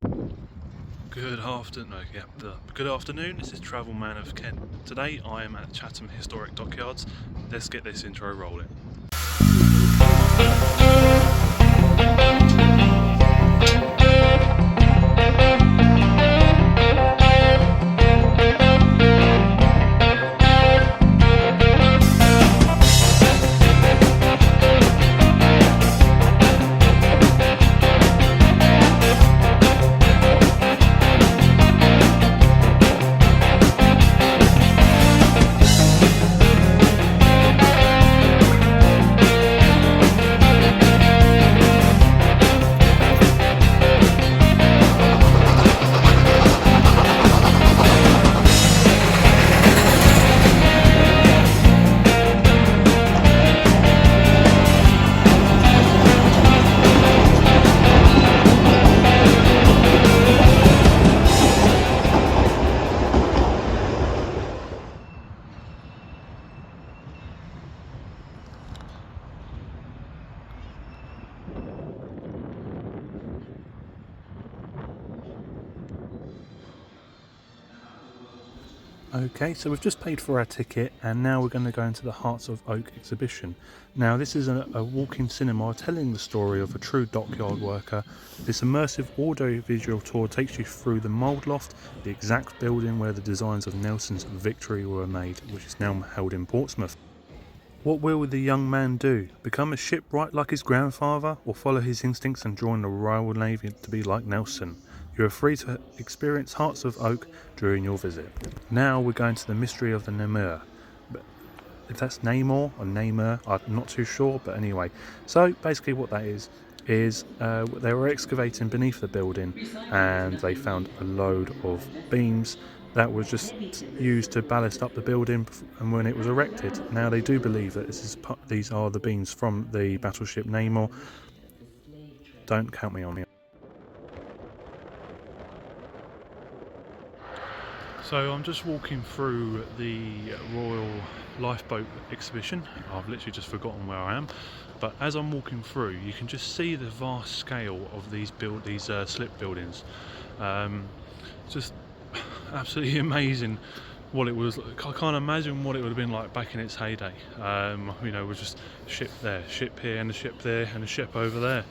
Good afternoon. This is Travel Man of Kent. Today I am at Chatham Historic Dockyards. Let's get this intro rolling. Okay, so we've just paid for our ticket and now we're going to go into the Hearts of Oak exhibition. Now this is a walk-in cinema telling the story of a true dockyard worker. This immersive audio-visual tour takes you through the mould loft, the exact building where the designs of Nelson's Victory were made, which is now held in Portsmouth. What will the young man do? Become a shipwright like his grandfather, or follow his instincts and join the Royal Navy to be like Nelson? You are free to experience Hearts of Oak during your visit. Now we're going to the mystery of the Namur. If that's Namor or Namur, I'm not too sure, but anyway. So basically what that is they were excavating beneath the building and they found a load of beams that was just used to ballast up the building and when it was erected. Now they do believe that these are the beams from the battleship Namor. Don't count me on it. So I'm just walking through the Royal Lifeboat exhibition. I've literally just forgotten where I am, but as I'm walking through you can just see the vast scale of these slip buildings. Just absolutely amazing what it was. I can't imagine what it would have been like back in its heyday. With just ship there, ship here, and a ship there, and a ship over there.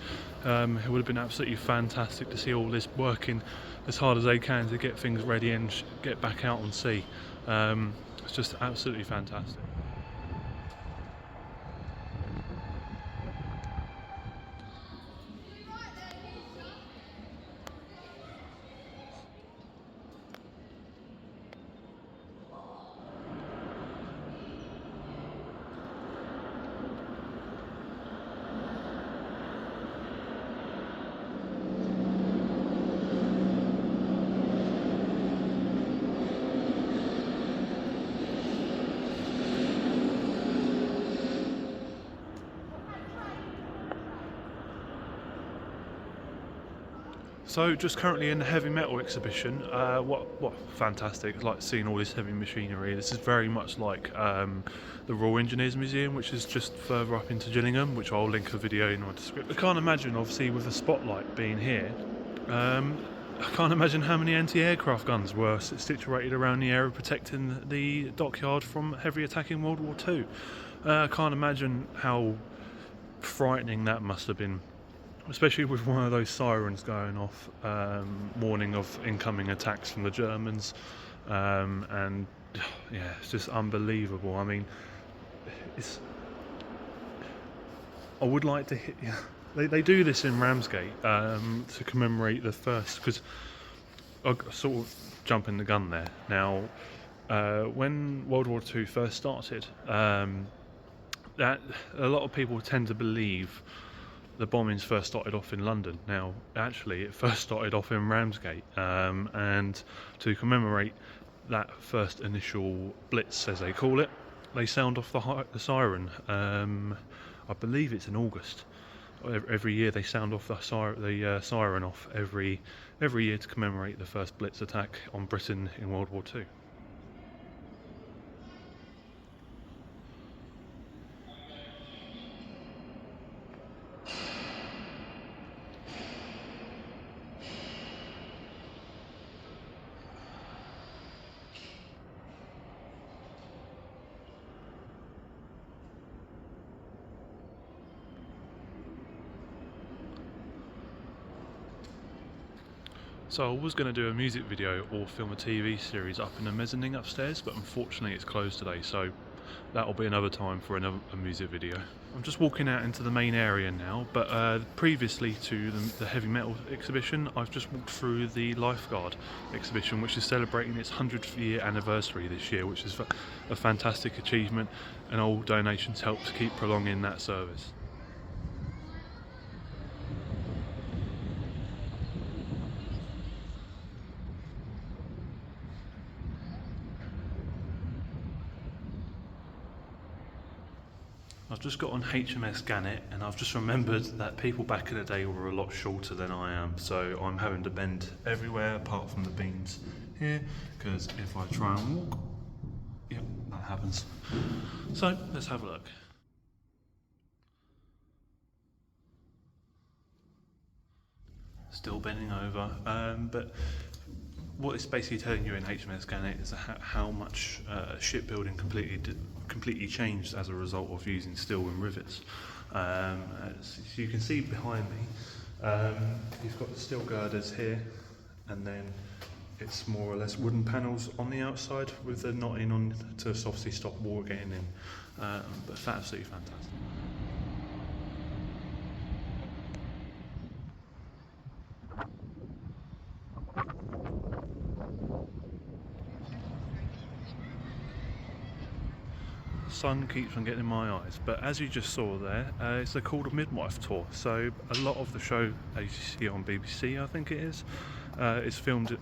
It would have been absolutely fantastic to see all this working as hard as they can to get things ready and get back out on sea. It's just absolutely fantastic. So just currently in the heavy metal exhibition. What fantastic, like seeing all this heavy machinery. This is very much like the Royal Engineers Museum, which is just further up into Gillingham, which I'll link a video in my description. I can't imagine, obviously, with the spotlight being here, I can't imagine how many anti-aircraft guns were situated around the area protecting the dockyard from heavy attack in World War II. I can't imagine how frightening that must have been, especially with one of those sirens going off, warning of incoming attacks from the Germans. And yeah, it's just unbelievable. I mean, I would like to hit. Yeah, they do this in Ramsgate to commemorate the first, because I sort of jumping the gun there. Now, when World War II first started, that a lot of people tend to believe the bombings first started off in London. Now, actually, it first started off in Ramsgate, and to commemorate that first initial blitz, as they call it, they sound off the siren. I believe it's in August. Every year they sound off the siren off every year to commemorate the first blitz attack on Britain in World War II. So I was going to do a music video or film a TV series up in the mezzanine upstairs, but unfortunately it's closed today, so that'll be another time for a music video. I'm just walking out into the main area now, but previously to the heavy metal exhibition, I've just walked through the Lifeguard exhibition, which is celebrating its 100th year anniversary this year, which is a fantastic achievement, and all donations help to keep prolonging that service. I've just got on HMS Gannet, and I've just remembered that people back in the day were a lot shorter than I am, so I'm having to bend everywhere apart from the beams here, because if I try and walk, yep, that happens. So let's have a look. Still bending over, but what it's basically telling you in HMS Gannet is how much shipbuilding completely changed as a result of using steel and rivets. As you can see behind me, you've got the steel girders here, and then it's more or less wooden panels on the outside with the knotting on to obviously stop water getting in. But it's absolutely fantastic. Sun keeps on getting in my eyes, but as you just saw there, it's called a Midwife Tour. So a lot of the show, as you see on BBC, I think it is filmed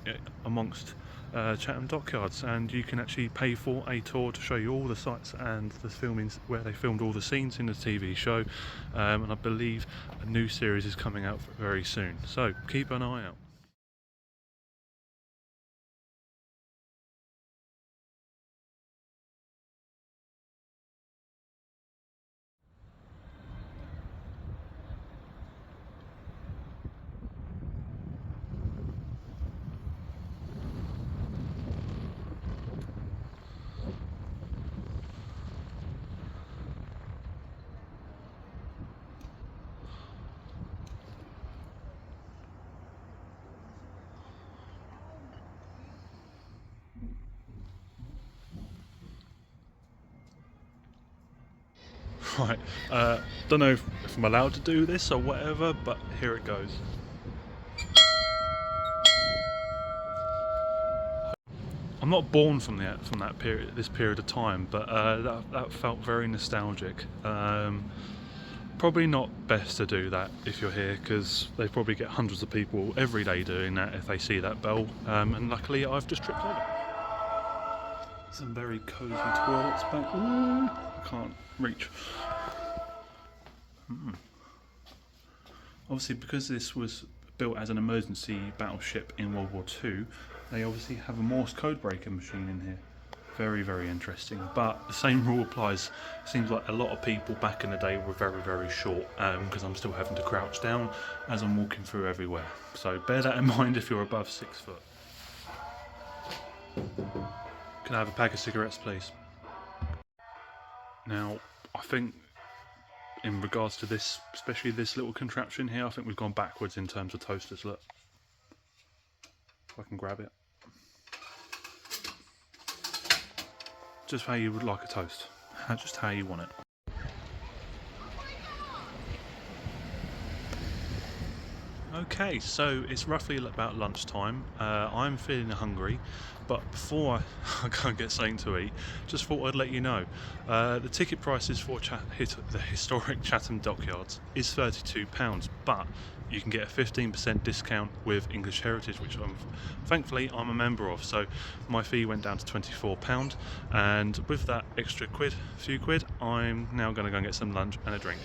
amongst Chatham Dockyards, and you can actually pay for a tour to show you all the sites and the filmings where they filmed all the scenes in the TV show. And I believe a new series is coming out very soon, so keep an eye out. Right, don't know if I'm allowed to do this or whatever, but here it goes. I'm not born from that period, this period of time, but that felt very nostalgic. Probably not best to do that if you're here, because they probably get hundreds of people every day doing that if they see that bell. And luckily, I've just tripped over. Some very cosy toilets back. Ooh, I can't reach. Obviously, because this was built as an emergency battleship in World War II, they obviously have a Morse code breaker machine in here. Very, very interesting. But the same rule applies. It seems like a lot of people back in the day were very, very short, because I'm still having to crouch down as I'm walking through everywhere. So bear that in mind if you're above 6 foot. Can I have a pack of cigarettes, please? Now, I think in regards to this, especially this little contraption here, I think we've gone backwards in terms of toasters. Look, if I can grab it. Just how you would like a toast, just how you want it. Okay, so it's roughly about lunchtime. I'm feeling hungry, but before I go and get something to eat, just thought I'd let you know. The ticket prices for the historic Chatham Dockyards is £32, but you can get a 15% discount with English Heritage, which thankfully I'm a member of, so my fee went down to £24, and with that extra few quid, I'm now going to go and get some lunch and a drink.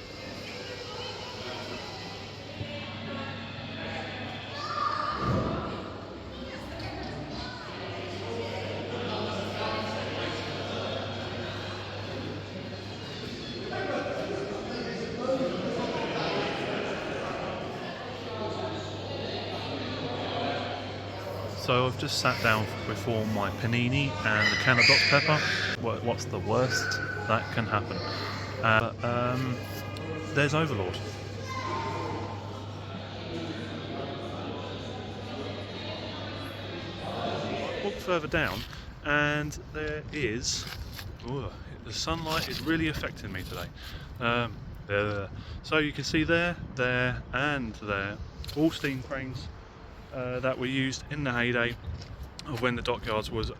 So I've just sat down before my panini and a can of Dr Pepper. What's the worst that can happen? There's Overlord. further down, and there is, the sunlight is really affecting me today. There. So you can see there, and there, all steam cranes that were used in the heyday of when the dockyards was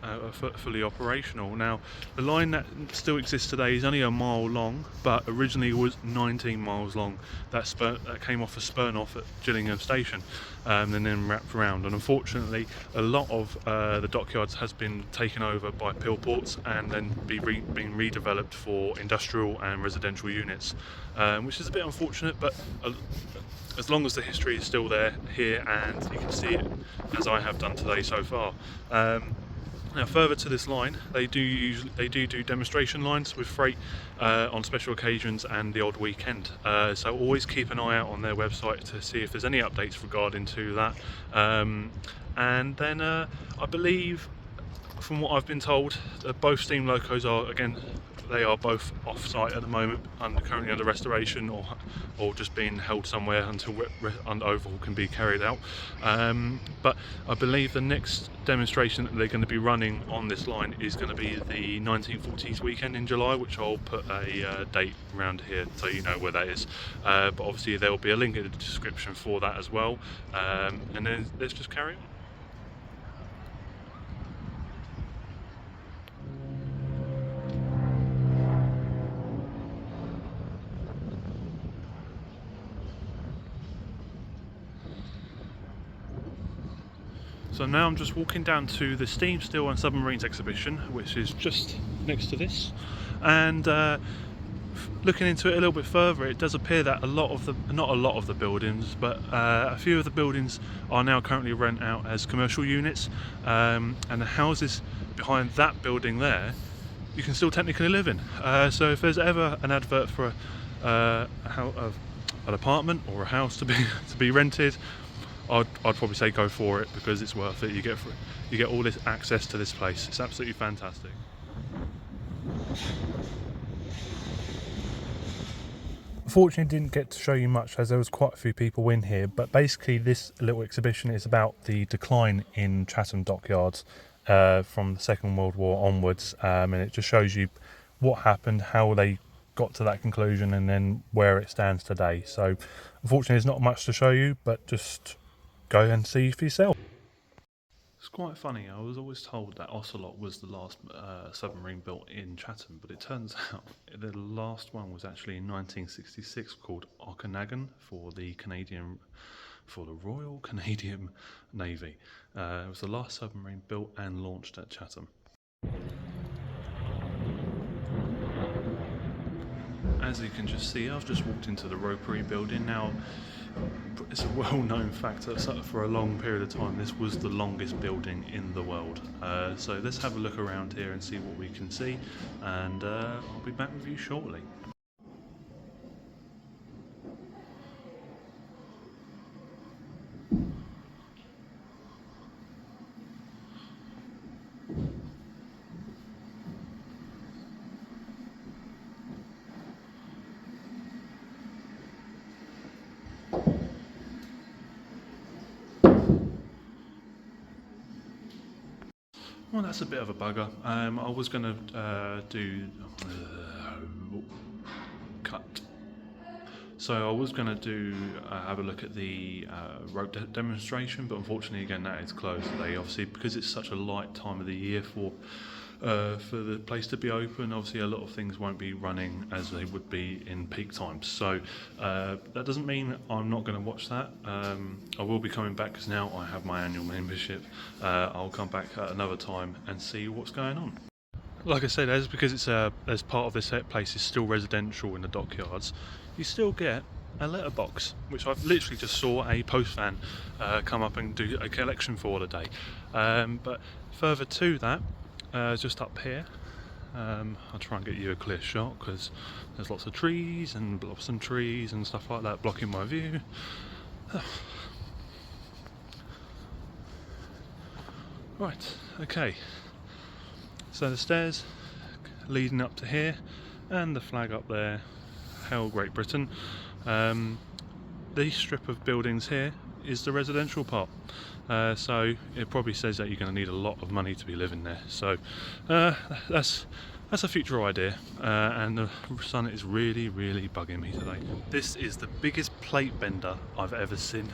fully operational. Now, the line that still exists today is only a mile long, but originally was 19 miles long. That came off a Spurnoff at Gillingham Station, and then wrapped around. And unfortunately, a lot of the dockyards has been taken over by pill ports and then being redeveloped for industrial and residential units, which is a bit unfortunate, but as long as the history is still there here and you can see it as I have done today so far. Now further to this line, they do demonstration lines with freight on special occasions and the odd weekend. So always keep an eye out on their website to see if there's any updates regarding to that. And then I believe, from what I've been told, both steam locos are, again, they are both off-site at the moment, currently under restoration or just being held somewhere until overhaul can be carried out. But I believe the next demonstration that they're going to be running on this line is going to be the 1940s weekend in July, which I'll put a date around here so you know where that is. But obviously there will be a link in the description for that as well. And then let's just carry on. So now I'm just walking down to the Steam, Steel and Submarines exhibition, which is just next to this, and looking into it a little bit further, it does appear that not a lot of the buildings, but a few of the buildings are now currently rent out as commercial units, and the houses behind that building there you can still technically live in. So if there's ever an advert for an apartment or a house to be rented, I'd probably say go for it, because it's worth it. You get all this access to this place. It's absolutely fantastic. Unfortunately, didn't get to show you much as there was quite a few people in here, but basically this little exhibition is about the decline in Chatham Dockyards from the Second World War onwards, and it just shows you what happened, how they got to that conclusion, and then where it stands today. So unfortunately there's not much to show you, but just go and see for yourself. It's quite funny, I was always told that Ocelot was the last submarine built in Chatham, but it turns out the last one was actually in 1966, called Okanagan, for the Royal Canadian Navy. It was the last submarine built and launched at Chatham. As you can just see, I've just walked into the Ropery Building. Now, it's a well-known fact that for a long period of time this was the longest building in the world. So let's have a look around here and see what we can see, and I'll be back with you shortly. Well, that's a bit of a bugger. I was going to do cut. So I was going to do have a look at the rope demonstration, but unfortunately, again, that is closed today. Obviously, because it's such a light time of the year for the place to be open, obviously a lot of things won't be running as they would be in peak times. So that doesn't mean I'm not going to watch that. I will be coming back, because now I have my annual membership. I'll come back at another time and see what's going on. Like I said, as because it's as part of this place is still residential in the dockyards, you still get a letterbox, which I've literally just saw a postman come up and do a collection for the day. But further to that, just up here, I'll try and get you a clear shot, because there's lots of trees and blossom trees and stuff like that blocking my view. Right, okay, so the stairs leading up to here, and the flag up there, Hail Great Britain. This strip of buildings here is the residential part. so it probably says that you're going to need a lot of money to be living there. So that's a future idea, and the sun is really bugging me today. This is the biggest plate bender I've ever seen.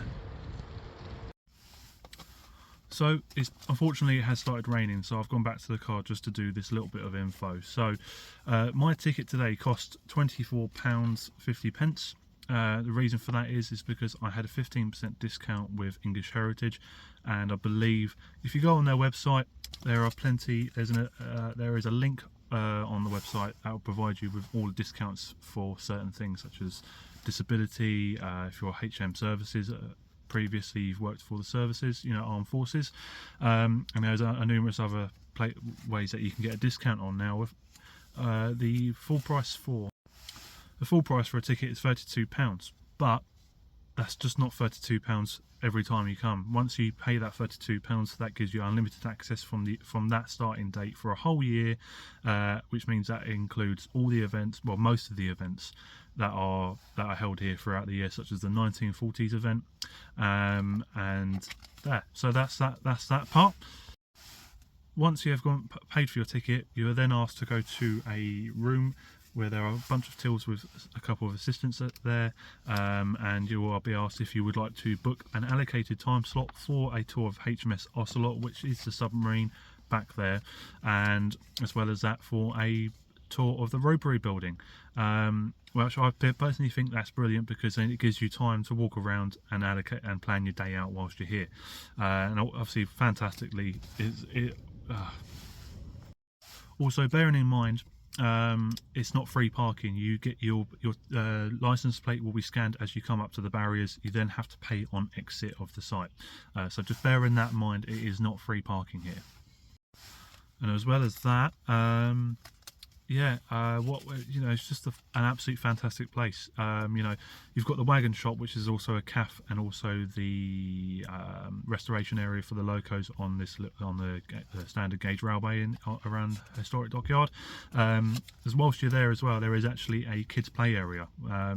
So unfortunately it has started raining, so I've gone back to the car just to do this little bit of info. So my ticket today cost £24.50. The reason for that is because I had a 15% discount with English Heritage, and I believe if you go on their website, there are plenty. There is a link on the website that will provide you with all the discounts for certain things such as disability, if you're HM services. Previously you've worked for the services, armed forces, and there's a numerous other ways that you can get a discount on now. With the full price for a ticket is £32, but that's just not £32 every time you come. Once you pay that £32, that gives you unlimited access from that starting date for a whole year, which means that includes all the events, well, most of the events that are held here throughout the year, such as the 1940s event, and there. So that's that part. Once you have paid for your ticket, you are then asked to go to a room where there are a bunch of tills with a couple of assistants there, and you will be asked if you would like to book an allocated time slot for a tour of HMS Ocelot, which is the submarine back there, and as well as that for a tour of the Ropery Building, which I personally think that's brilliant, because then it gives you time to walk around and allocate and plan your day out whilst you're here, and obviously fantastically also bearing in mind it's not free parking. You get your license plate will be scanned as you come up to the barriers. You then have to pay on exit of the site, so just bearing that in mind, it is not free parking here. And as well as that, it's just an absolute fantastic place. You've got the wagon shop, which is also a cafe, and also the restoration area for the locos on the standard gauge railway around Historic Dockyard. As whilst you're there as well, there is actually a kids play area.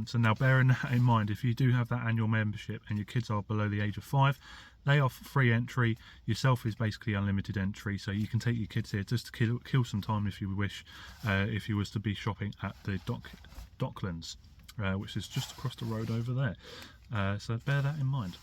So now, bearing that in mind, if you do have that annual membership and your kids are below the age of 5, they are free entry. Yourself is basically unlimited entry, so you can take your kids here just to kill some time if you wish, if you was to be shopping at the Docklands, which is just across the road over there. So bear that in mind.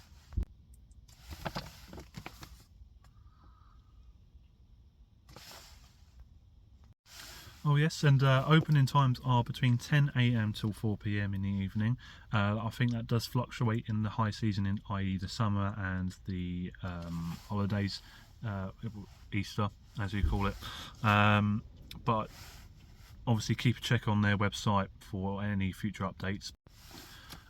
Oh yes, and opening times are between 10 AM till 4 PM in the evening. I think that does fluctuate in the high season, i.e. the summer and the holidays, Easter as you call it, but obviously keep a check on their website for any future updates.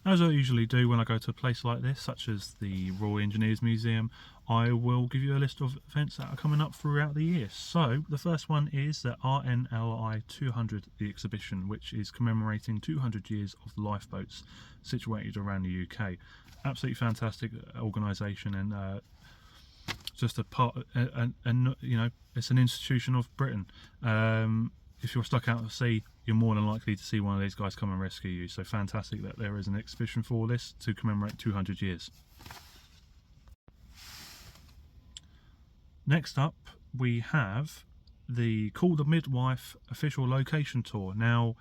As I usually do when I go to a place like this, such as the Royal Engineers Museum, I will give you a list of events that are coming up throughout the year. So the first one is the RNLI 200, the exhibition, which is commemorating 200 years of lifeboats situated around the UK. Absolutely fantastic organisation, and just a part, and it's an institution of Britain. If you're stuck out at sea, you're more than likely to see one of these guys come and rescue you. So fantastic that there is an exhibition for this to commemorate 200 years. Next up, we have the Call the Midwife official location tour. Now,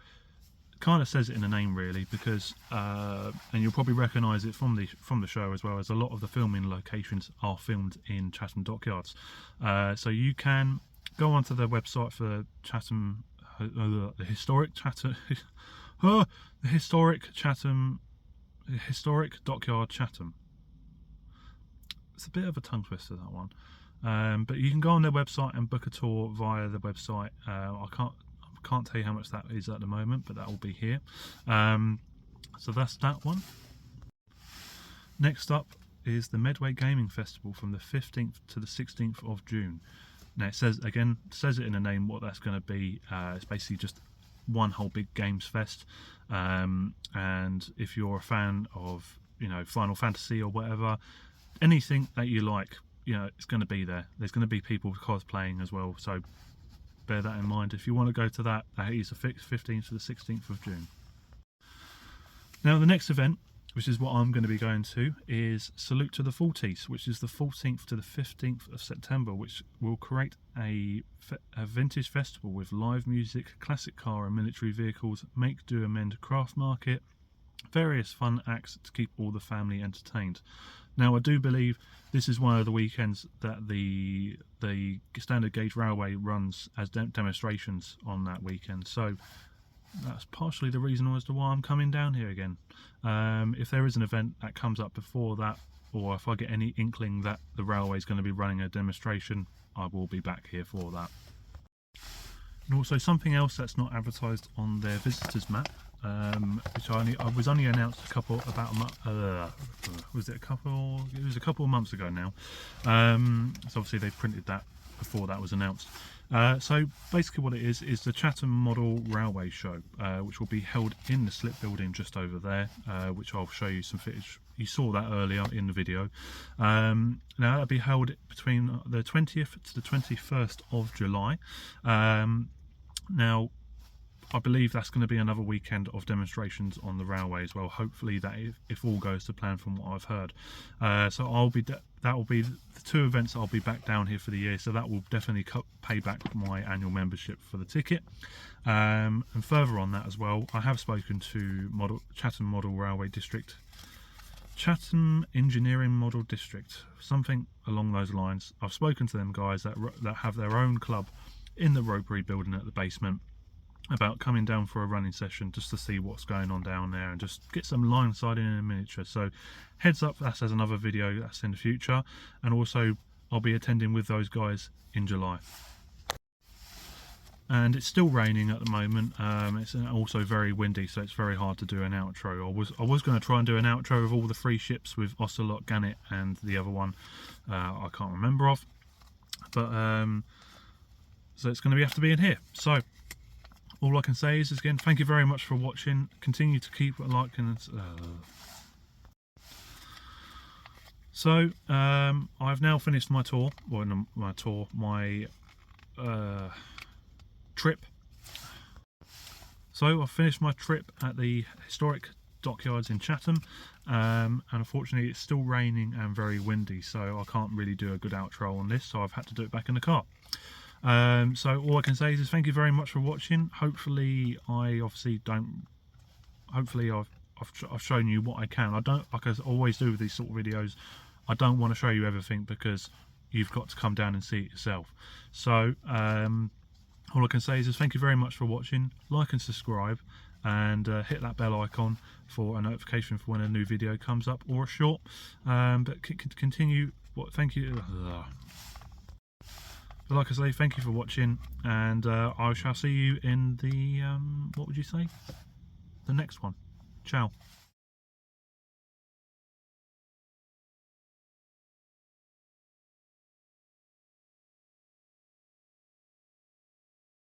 it kind of says it in the name really, because and you'll probably recognise it from the show, as well as a lot of the filming locations are filmed in Chatham Dockyards. So you can go onto the website for Chatham, the Historic Dockyard Chatham. It's a bit of a tongue twister, that one. But you can go on their website and book a tour via the website. I can't tell you how much that is at the moment, but that will be here. So that's that one. Next up is the Medway Gaming Festival from the 15th to the 16th of June. Now it says it in the name what that's going to be. It's basically just one whole big games fest, and if you're a fan of Final Fantasy or whatever, anything that you like, it's going to be there. There's going to be people cosplaying as well, so bear that in mind if you want to go to that. That is the 15th to the 16th of June. Now the next event, which is what I'm going to be going to, is Salute to the 40s, which is the 14th to the 15th of September, which will create a vintage festival with live music, classic car and military vehicles, make, do, amend, craft market, various fun acts to keep all the family entertained. Now, I do believe this is one of the weekends that the standard gauge railway runs as demonstrations on that weekend, so that's partially the reason as to why I'm coming down here again. If there is an event that comes up before that, or if I get any inkling that the railway is going to be running a demonstration, I will be back here for that. And also something else that's not advertised on their visitors map, which I was only announced a couple was it a couple? It was a couple of months ago now. So obviously they printed that before that was announced. So basically what it is the Chatham Model Railway Show, which will be held in the Slip Building just over there, which I'll show you some footage. You saw that earlier in the video. Now that'll be held between the 20th to the 21st of July. Now I believe that's going to be another weekend of demonstrations on the railway as well. Hopefully that if all goes to plan from what I've heard. So that will be the two events I'll be back down here for the year. So that will definitely pay back my annual membership for the ticket. And further on that as well, I have spoken to Chatham Model Railway District, Chatham Engineering Model District, something along those lines. I've spoken to them guys that have their own club in the Ropery Building at the basement, about coming down for a running session just to see what's going on down there and just get some line siding in a miniature. So heads up, that's as another video that's in the future, and also I'll be attending with those guys in July. And it's still raining at the moment. It's also very windy, so it's very hard to do an outro. I was going to try and do an outro of all the three ships with Ocelot, Gannet and the other one I can't remember of, but so it's going to have to be in here. So all I can say is again, thank you very much for watching. Continue to keep liking. So I've now finished my tour. Well, my trip. So I've finished my trip at the Historic Dockyards in Chatham, and unfortunately it's still raining and very windy, so I can't really do a good outro on this, so I've had to do it back in the car. So all I can say is thank you very much for watching. Hopefully I've shown you what I can. I don't, like I always do with these sort of videos, I don't want to show you everything because you've got to come down and see it yourself. So all I can say is thank you very much for watching. Like and subscribe, and hit that bell icon for a notification for when a new video comes up, or a short. But continue. Thank you. But like I say, thank you for watching, and I shall see you in the what would you say? The next one. Ciao.